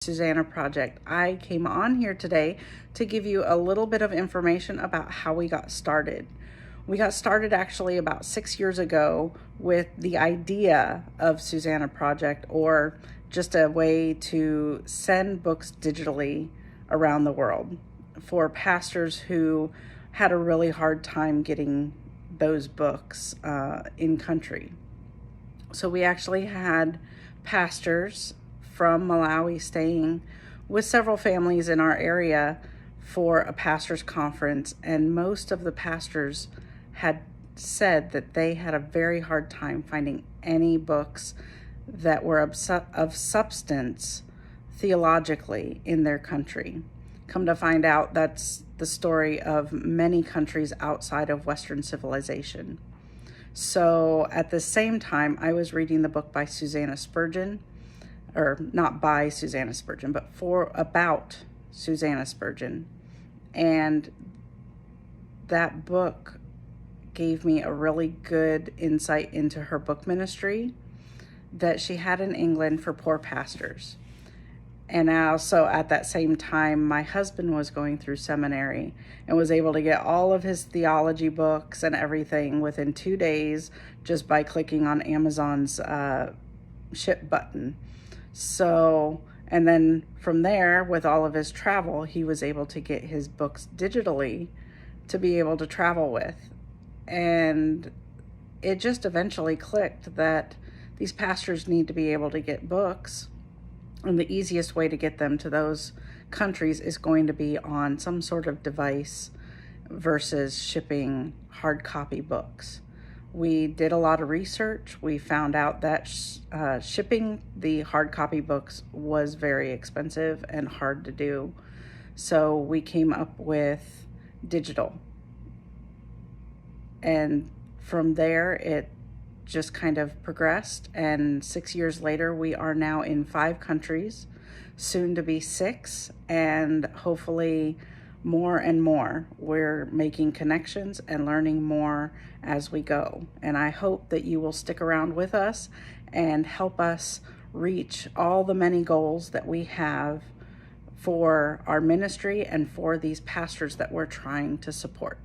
Susannah Project. I came on here today to give you a little bit of information about how we got started. We got started actually about 6 years ago with the idea of Susannah Project, or just a way to send books digitally around the world for pastors who had a really hard time getting those books in country. So we actually had pastors from Malawi staying with several families in our area for a pastors' conference, and most of the pastors had said that they had a very hard time finding any books that were of substance theologically in their country. Come to find out, that's the story of many countries outside of Western civilization. So at the same time, I was reading the book by Susannah Spurgeon, or not by Susannah Spurgeon, but about Susannah Spurgeon. And that book gave me a really good insight into her book ministry that she had in England for poor pastors. And also at that same time, my husband was going through seminary and was able to get all of his theology books and everything within 2 days just by clicking on Amazon's ship button. So, and then from there, with all of his travel, he was able to get his books digitally to be able to travel with. And it just eventually clicked that these pastors need to be able to get books. And the easiest way to get them to those countries is going to be on some sort of device versus shipping hard copy books. We did a lot of research. We found out that shipping the hard copy books was very expensive and hard to do. So we came up with digital. And from there, it just kind of progressed, and 6 years later we are now in 5 countries, soon to be 6, and hopefully more and more. We're making connections and learning more as we go, and I hope that you will stick around with us and help us reach all the many goals that we have for our ministry and for these pastors that we're trying to support.